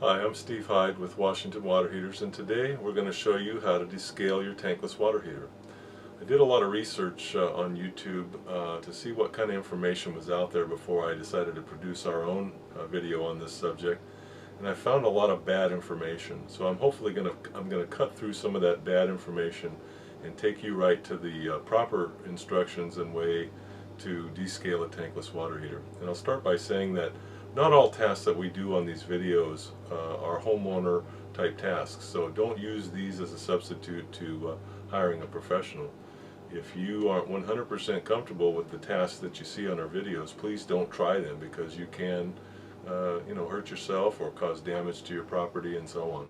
Hi, I'm Steve Hyde with Washington Water Heaters, and today we're going to show you how to descale your tankless water heater. I did a lot of research on YouTube to see what kind of information was out there before I decided to produce our own video on this subject, and I found a lot of bad information. So I'm hopefully going to cut through some of that bad information and take you right to the proper instructions and way to descale a tankless water heater. And I'll start by saying that not all tasks that we do on these videos are homeowner type tasks, so don't use these as a substitute to hiring a professional. If you aren't 100% comfortable with the tasks that you see on our videos, please don't try them, because you can hurt yourself or cause damage to your property and so on.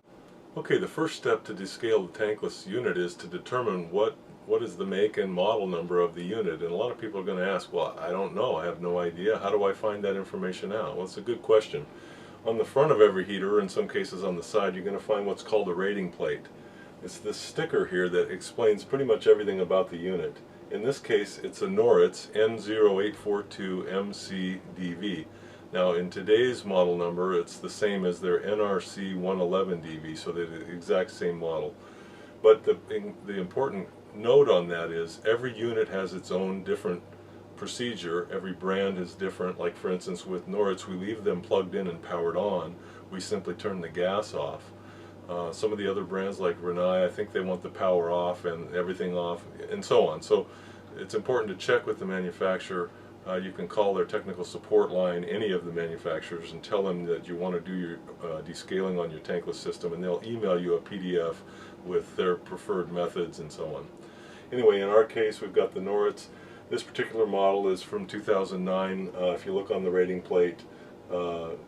Okay, the first step to descale the tankless unit is to determine what is the make and model number of the unit. And a lot of people are going to ask, well, I don't know, I have no idea. How do I find that information out? Well, it's a good question. On the front of every heater, or in some cases on the side, you're going to find what's called a rating plate. It's this sticker here that explains pretty much everything about the unit. In this case, it's a Noritz N-0841 DV. Now, in today's model number, it's the same as their NRC-111 DV, so they're the exact same model. But the important note on that is every unit has its own different procedure. Every brand is different. Like, for instance, with Noritz, we leave them plugged in and powered on. We simply turn the gas off. Some of the other brands like Rinnai, I think they want the power off and everything off, and so on. So it's important to check with the manufacturer. You can call their technical support line, any of the manufacturers, and tell them that you want to do your descaling on your tankless system, and they'll email you a PDF with their preferred methods and so on. Anyway, in our case, we've got the Noritz. This particular model is from 2009. If you look on the rating plate,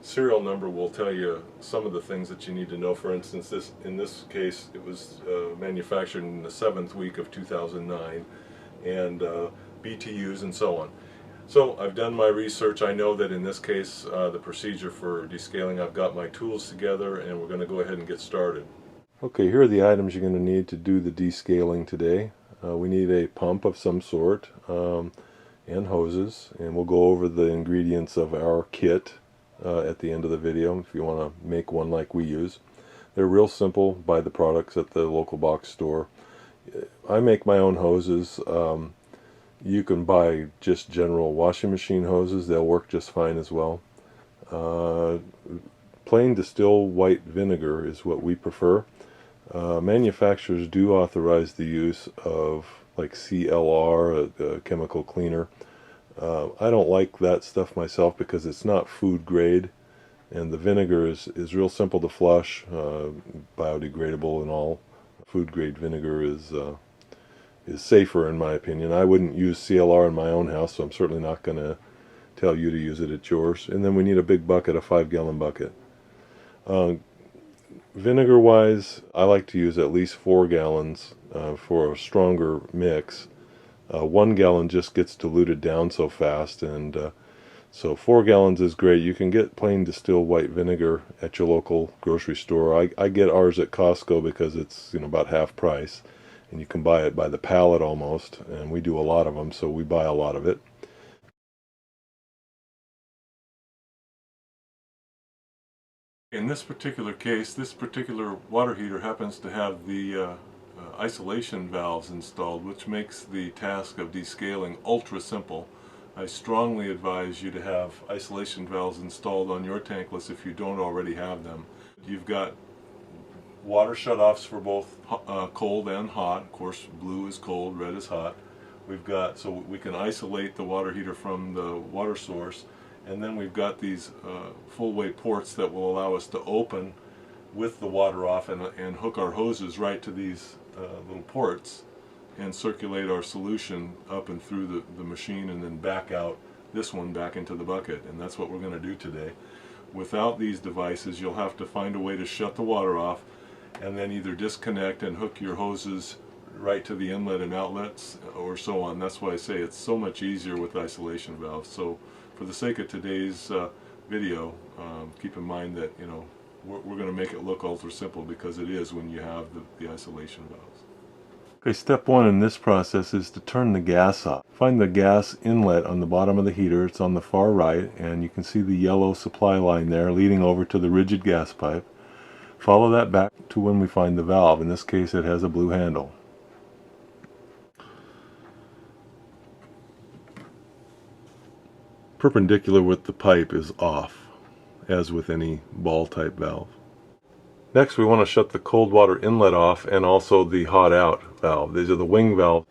serial number will tell you some of the things that you need to know. For instance, in this case, it was manufactured in the 7th week of 2009, and BTUs and so on. So I've done my research. I know that in this case, the procedure for descaling, I've got my tools together, and we're going to go ahead and get started. Okay, here are the items you're going to need to do the descaling today. We need a pump of some sort and hoses, and we'll go over the ingredients of our kit at the end of the video if you want to make one like we use. They're real simple. Buy the products at the local box store. I make my own hoses. You can buy just general washing machine hoses. They'll work just fine as well. Plain distilled white vinegar is what we prefer. Manufacturers do authorize the use of like CLR, a chemical cleaner. I don't like that stuff myself because it's not food grade, and the vinegar is real simple to flush, biodegradable and all. Food grade vinegar is safer in my opinion. I wouldn't use CLR in my own house, so I'm certainly not going to tell you to use it at yours. And then we need a big bucket, a 5-gallon bucket. Vinegar wise, I like to use at least 4 gallons for a stronger mix. 1 gallon just gets diluted down so fast, and so 4 gallons is great. You can get plain distilled white vinegar at your local grocery store. I get ours at Costco because it's about half price, and you can buy it by the pallet almost, and we do a lot of them, so we buy a lot of it. In this particular case, this particular water heater happens to have the isolation valves installed, which makes the task of descaling ultra simple. I strongly advise you to have isolation valves installed on your tankless if you don't already have them. You've got water shutoffs for both cold and hot. Of course, blue is cold, red is hot. So we can isolate the water heater from the water source. And then we've got these full-weight ports that will allow us to open with the water off and hook our hoses right to these little ports and circulate our solution up and through the machine, and then back out this one back into the bucket. And that's what we're going to do today. Without these devices, you'll have to find a way to shut the water off and then either disconnect and hook your hoses right to the inlet and outlets or so on. That's why I say it's so much easier with isolation valves. So for the sake of today's video, keep in mind that we're going to make it look ultra simple, because it is when you have the isolation valves. Okay, step one in this process is to turn the gas off. Find the gas inlet on the bottom of the heater. It's on the far right, and you can see the yellow supply line there leading over to the rigid gas pipe. Follow that back to when we find the valve. In this case it has a blue handle. Perpendicular with the pipe is off, as with any ball type valve. Next we want to shut the cold water inlet off and also the hot out valve. These are the wing valves.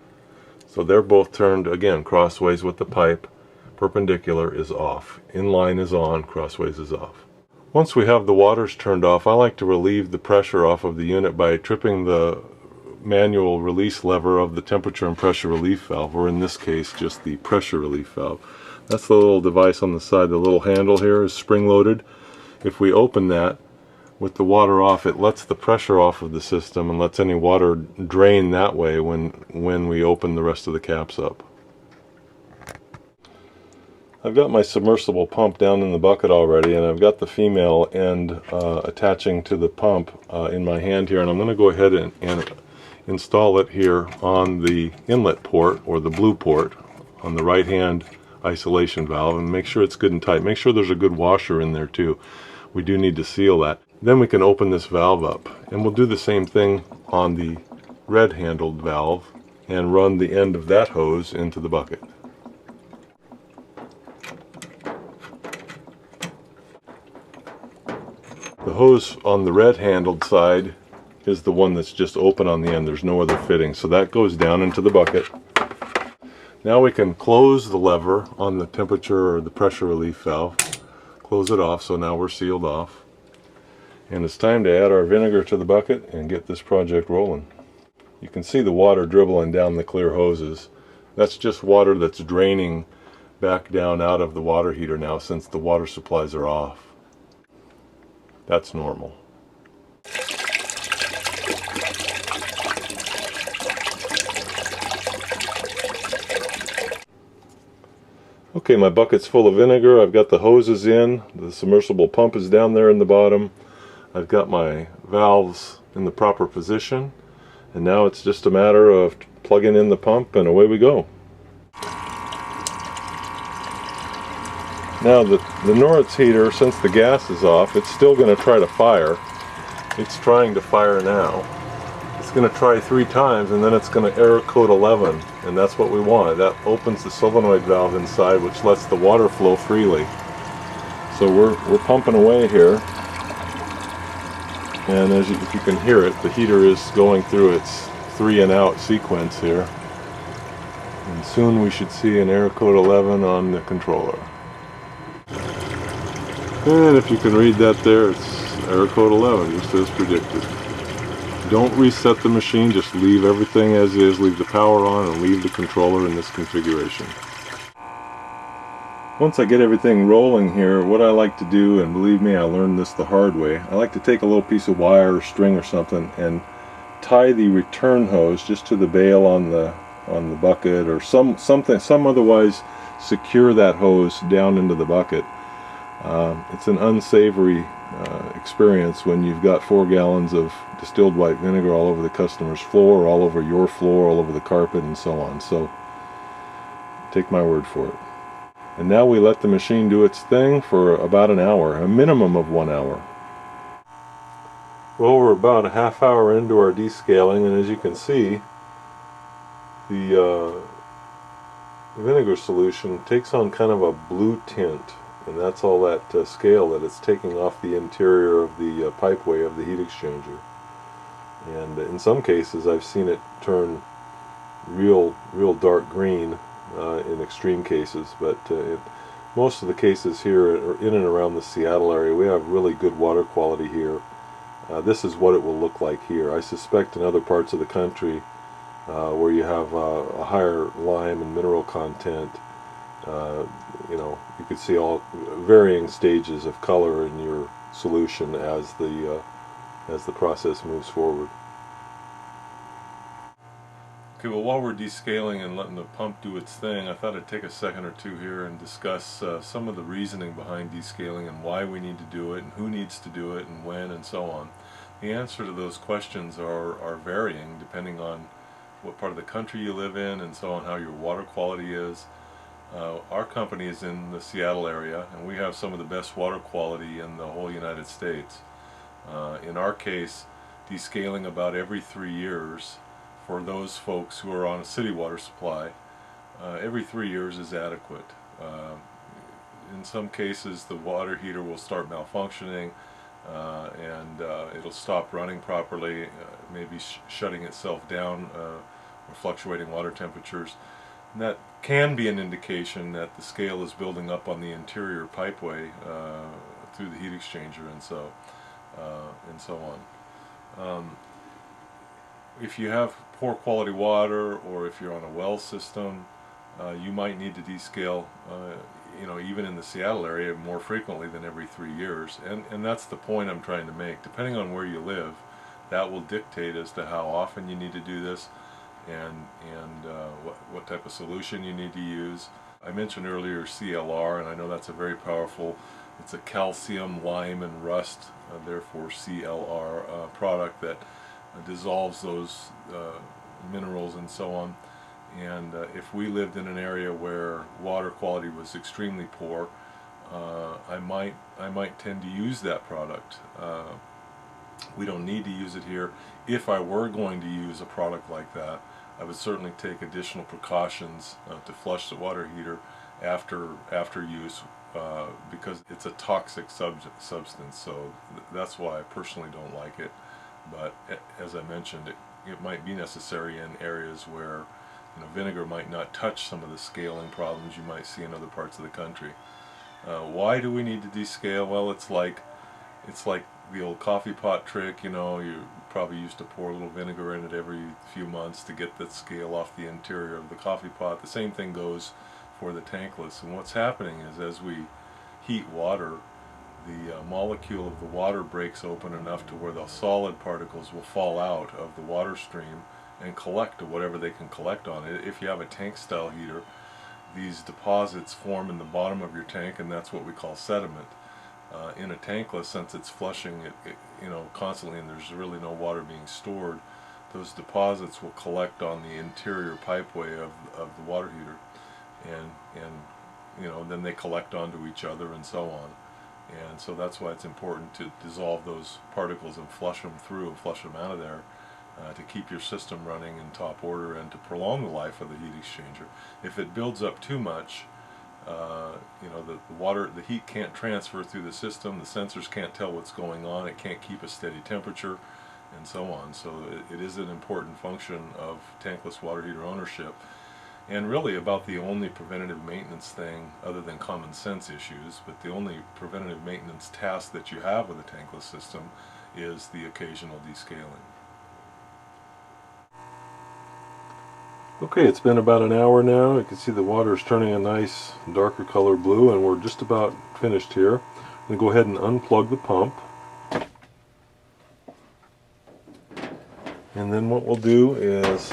So they're both turned, again, crossways with the pipe. Perpendicular is off. Inline is on, crossways is off. Once we have the waters turned off, I like to relieve the pressure off of the unit by tripping the manual release lever of the temperature and pressure relief valve, or in this case just the pressure relief valve. That's the little device on the side. The little handle here is spring loaded. If we open that with the water off, it lets the pressure off of the system and lets any water drain that way when we open the rest of the caps up. I've got my submersible pump down in the bucket already, and I've got the female end attaching to the pump in my hand here, and I'm going to go ahead and install it here on the inlet port, or the blue port, on the right hand isolation valve, and make sure it's good and tight. Make sure there's a good washer in there too. We do need to seal that. Then we can open this valve up, and we'll do the same thing on the red handled valve and run the end of that hose into the bucket. The hose on the red handled side is the one that's just open on the end. There's no other fitting, so that goes down into the bucket. Now we can close the lever on the temperature or the pressure relief valve. Close it off, so now we're sealed off. And it's time to add our vinegar to the bucket and get this project rolling. You can see the water dribbling down the clear hoses. That's just water that's draining back down out of the water heater now, since the water supplies are off. That's normal. Okay, my bucket's full of vinegar. I've got the hoses in. The submersible pump is down there in the bottom. I've got my valves in the proper position, and now it's just a matter of plugging in the pump and away we go. Now the Noritz heater, since the gas is off, it's still going to try to fire. It's trying to fire now. It's going to try 3 times, and then it's going to error code 11, and that's what we want. That opens the solenoid valve inside, which lets the water flow freely. So we're pumping away here. And if you can hear it, the heater is going through its 3 and out sequence here. And soon we should see an error code 11 on the controller. And if you can read that there, it's error code 11, just as predicted. Don't reset the machine, just leave everything as is, leave the power on, and leave the controller in this configuration. Once I get everything rolling here, what I like to do, and believe me, I learned this the hard way, I like to take a little piece of wire or string or something and tie the return hose just to the bail on the bucket, or some otherwise secure that hose down into the bucket. It's an unsavory experience when you've got 4 gallons of distilled white vinegar all over the customer's floor, all over your floor, all over the carpet, and so on. So take my word for it. And now we let the machine do its thing for about an hour, a minimum of 1 hour. Well, we're about a half hour into our descaling, and as you can see, the vinegar solution takes on kind of a blue tint, and that's all that scale that it's taking off the interior of the pipeway of the heat exchanger. And in some cases I've seen it turn real dark green in extreme cases, but most of the cases here in and around the Seattle area, we have really good water quality here. This is what it will look like here. I suspect in other parts of the country where you have a higher lime and mineral content, you know, you could see all varying stages of color in your solution as the process moves forward. Okay, well, while we're descaling and letting the pump do its thing, I thought I'd take a second or two here and discuss some of the reasoning behind descaling and why we need to do it and who needs to do it and when and so on. The answer to those questions are varying depending on what part of the country you live in and so on, how your water quality is. Our company is in the Seattle area, and we have some of the best water quality in the whole United States. In our case, descaling about every 3 years for those folks who are on a city water supply, every 3 years is adequate. In some cases the water heater will start malfunctioning and it'll stop running properly, maybe shutting itself down or fluctuating water temperatures. And that can be an indication that the scale is building up on the interior pipeway through the heat exchanger and so on. If you have poor quality water, or if you're on a well system, you might need to descale, even in the Seattle area, more frequently than every 3 years. And that's the point I'm trying to make. Depending on where you live, that will dictate as to how often you need to do this, and what type of solution you need to use. I mentioned earlier CLR, and I know that's a very powerful, it's a calcium, lime, and rust, therefore CLR product that dissolves those minerals and so on. And if we lived in an area where water quality was extremely poor, I might tend to use that product. We don't need to use it here. If I were going to use a product like that, I would certainly take additional precautions to flush the water heater after use, because it's a toxic substance. So that's why I personally don't like it. But as I mentioned, it might be necessary in areas where vinegar might not touch some of the scaling problems you might see in other parts of the country. Why do we need to descale? Well, it's like the old coffee pot trick. You probably used to pour a little vinegar in it every few months to get the scale off the interior of the coffee pot. The same thing goes for the tankless. And what's happening is, as we heat water, the molecule of the water breaks open enough to where the solid particles will fall out of the water stream and collect to whatever they can collect on it. If you have a tank style heater, these deposits form in the bottom of your tank, and that's what we call sediment. In a tankless, since it's flushing it constantly, and there's really no water being stored, those deposits will collect on the interior pipeway of the water heater, and then they collect onto each other and so on. And so that's why it's important to dissolve those particles and flush them through and flush them out of there, to keep your system running in top order and to prolong the life of the heat exchanger. If it builds up too much, the heat can't transfer through the system, the sensors can't tell what's going on, it can't keep a steady temperature, and so on. So it is an important function of tankless water heater ownership, and really about the only preventative maintenance thing, other than common sense issues, but the only preventative maintenance task that you have with a tankless system is the occasional descaling. Okay, it's been about an hour now. You can see the water is turning a nice darker color blue, and we're just about finished here. I'm going to go ahead and unplug the pump. And then what we'll do is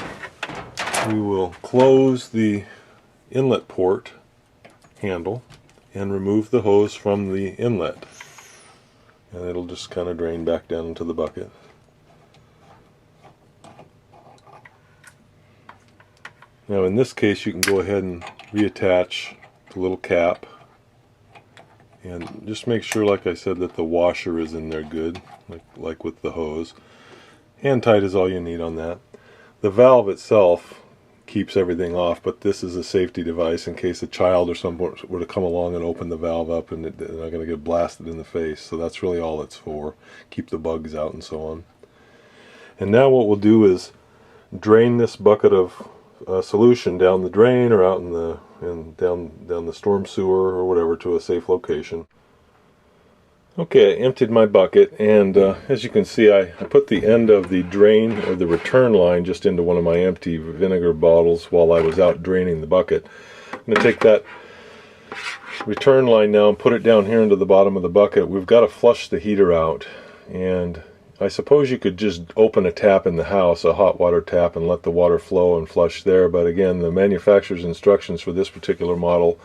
we will close the inlet port handle and remove the hose from the inlet. And it'll just kind of drain back down into the bucket. Now in this case you can go ahead and reattach the little cap, and just make sure, like I said, that the washer is in there good, like with the hose. Hand tight is all you need on that. The valve itself keeps everything off, but this is a safety device in case a child or someone were to come along and open the valve up and they're not going to get blasted in the face. So that's really all it's for. Keep the bugs out and so on. And now what we'll do is drain this bucket of solution down the drain, or out in down the storm sewer or whatever, to a safe location. Okay, I emptied my bucket, and as you can see, I put the end of the drain, or the return line, just into one of my empty vinegar bottles while I was out draining the bucket. I'm going to take that return line now and put it down here into the bottom of the bucket. We've got to flush the heater out, and I suppose you could just open a tap in the house, a hot water tap, and let the water flow and flush there, but again, the manufacturer's instructions for this particular model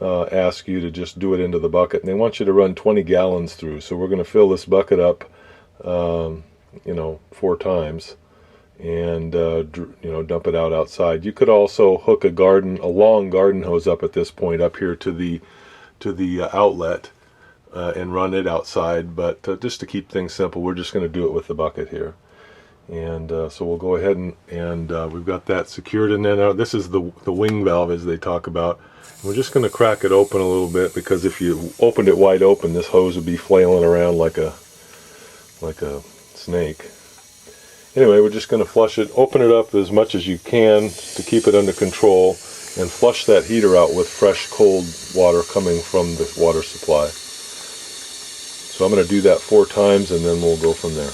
ask you to just do it into the bucket, and they want you to run 20 gallons through. So we're going to fill this bucket up 4 times, and dump it out outside. You could also hook a long garden hose up at this point up here to the outlet and run it outside, but just to keep things simple, we're just going to do it with the bucket here. And so we'll go ahead and we've got that secured, and then this is the wing valve, as they talk about. We're just going to crack it open a little bit, because if you opened it wide open, this hose would be flailing around like a snake. Anyway, we're just going to flush it, open it up as much as you can to keep it under control, and flush that heater out with fresh cold water coming from the water supply. So I'm going to do that 4 times, and then we'll go from there.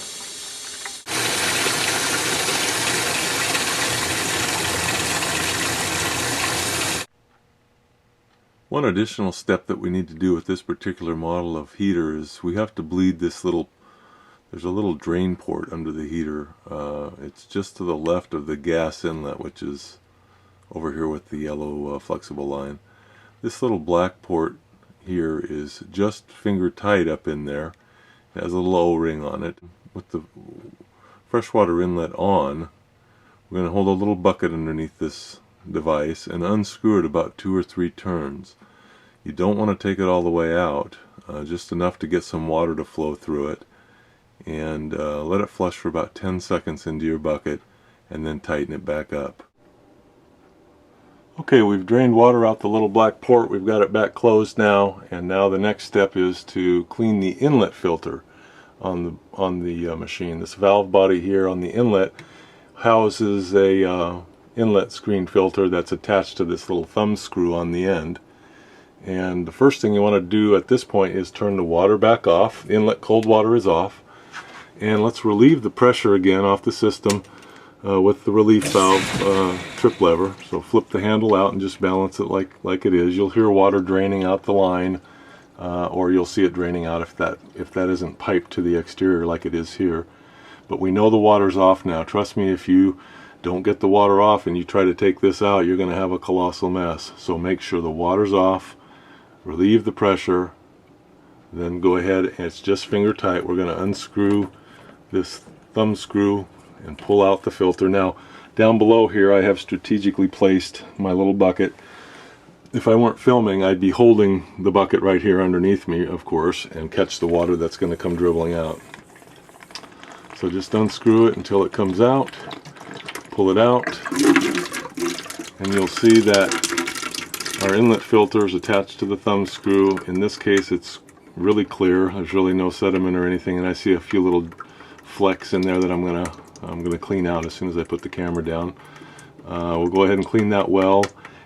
One additional step that we need to do with this particular model of heater is we have to bleed this there's a little drain port under the heater. It's just to the left of the gas inlet, which is over here with the yellow flexible line. This little black port here is just finger tight up in there. It has a little O-ring on it. With the freshwater inlet on, we're going to hold a little bucket underneath this device and unscrew it about 2 or 3 turns. You don't want to take it all the way out, just enough to get some water to flow through it, and let it flush for about 10 seconds into your bucket, and then tighten it back up. Okay, we've drained water out the little black port. We've got it back closed now, and now the next step is to clean the inlet filter on the machine. This valve body here on the inlet houses a inlet screen filter that's attached to this little thumb screw on the end. And the first thing you want to do at this point is turn the water back off. The inlet cold water is off. And let's relieve the pressure again off the system with the relief valve trip lever. So flip the handle out and just balance it like it is. You'll hear water draining out the line, or you'll see it draining out if that isn't piped to the exterior like it is here. But we know the water's off now. Trust me, if you don't get the water off and you try to take this out, you're going to have a colossal mess. So make sure the water's off, relieve the pressure, then go ahead, and it's just finger tight. We're going to unscrew this thumb screw and pull out the filter. Now down below here I have strategically placed my little bucket. If I weren't filming, I'd be holding the bucket right here underneath me, of course, and catch the water that's going to come dribbling out. So just unscrew it until it comes out, pull it out, and you'll see that our inlet filter is attached to the thumb screw. In this case, it's really clear. There's really no sediment or anything, and I see a few little flecks in there that I'm gonna clean out as soon as I put the camera down. We'll go ahead and clean that well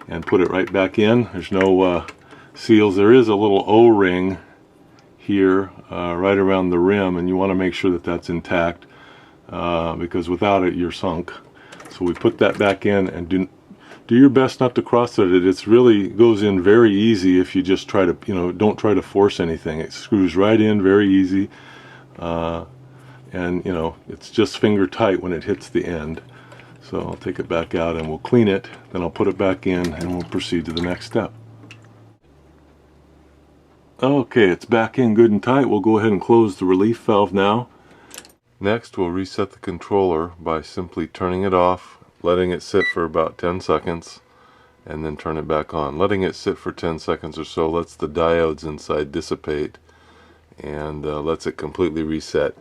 and put it right back in. There's no seals. There is a little O-ring here right around the rim, and you want to make sure that that's intact because without it you're sunk. So we put that back in, and do your best not to cross thread it. It's really goes in very easy if you just try to, don't try to force anything. It screws right in very easy, and it's just finger tight when it hits the end. So I'll take it back out and we'll clean it, then I'll put it back in and we'll proceed to the next step. Okay, it's back in good and tight. We'll go ahead and close the relief valve now. Next, we'll reset the controller by simply turning it off, letting it sit for about 10 seconds, and then turn it back on. Letting it sit for 10 seconds or so lets the diodes inside dissipate and lets it completely reset.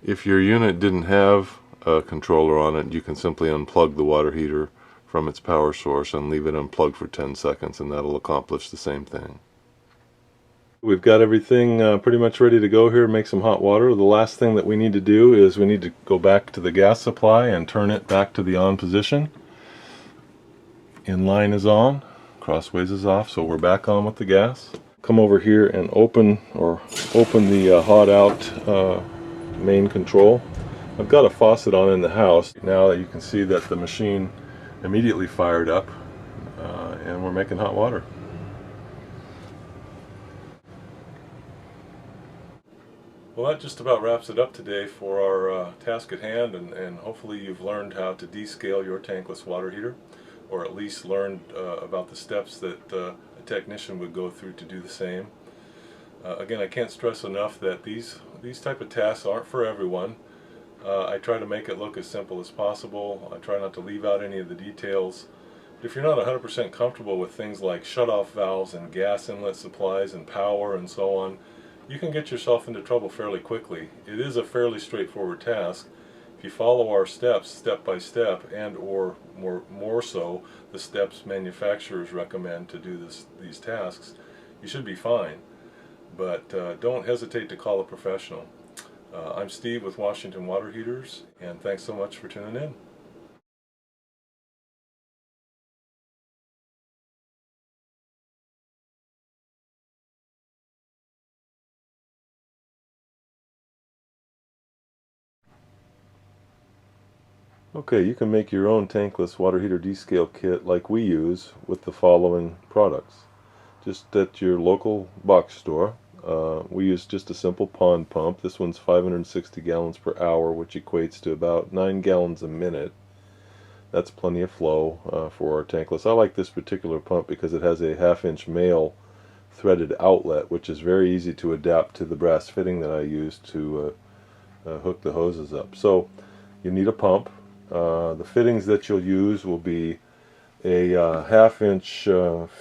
If your unit didn't have a controller on it, you can simply unplug the water heater from its power source and leave it unplugged for 10 seconds, and that'll accomplish the same thing. We've got everything pretty much ready to go here, make some hot water. The last thing that we need to do is we need to go back to the gas supply and turn it back to the on position. Inline is on, crossways is off, so we're back on with the gas. Come over here and open the hot out main control. I've got a faucet on in the house. Now you can see that the machine immediately fired up and we're making hot water. Well, that just about wraps it up today for our task at hand, and hopefully you've learned how to descale your tankless water heater, or at least learned about the steps that a technician would go through to do the same. Again, I can't stress enough that these type of tasks aren't for everyone. I try to make it look as simple as possible. I try not to leave out any of the details. But if you're not 100% comfortable with things like shutoff valves and gas inlet supplies and power and so on, you can get yourself into trouble fairly quickly. It is a fairly straightforward task. If you follow our steps step by step, and or more so the steps manufacturers recommend to do these tasks, you should be fine. But don't hesitate to call a professional. I'm Steve with Washington Water Heaters, and thanks so much for tuning in. Okay, you can make your own tankless water heater descale kit like we use with the following products. Just at your local box store. We use just a simple pond pump. This one's 560 gallons per hour, which equates to about 9 gallons a minute. That's plenty of flow for our tankless. I like this particular pump because it has a 1/2-inch male threaded outlet, which is very easy to adapt to the brass fitting that I use to hook the hoses up. So you need a pump. The fittings that you'll use will be a 1/2-inch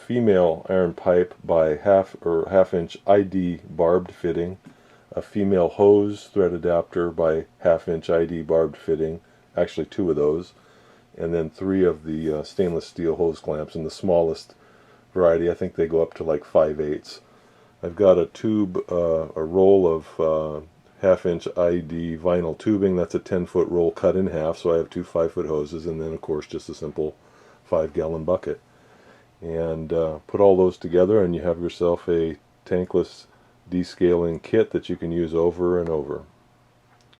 female iron pipe by half-inch ID barbed fitting, a female hose thread adapter by 1/2-inch ID barbed fitting, actually 2 of those, and then 3 of the stainless steel hose clamps in the smallest variety. I think they go up to like 5/8. I've got a tube, a roll of 1/2-inch ID vinyl tubing. That's a 10-foot roll cut in half, so I have 2 5-foot hoses, and then of course just a simple 5-gallon bucket. And put all those together and you have yourself a tankless descaling kit that you can use over and over.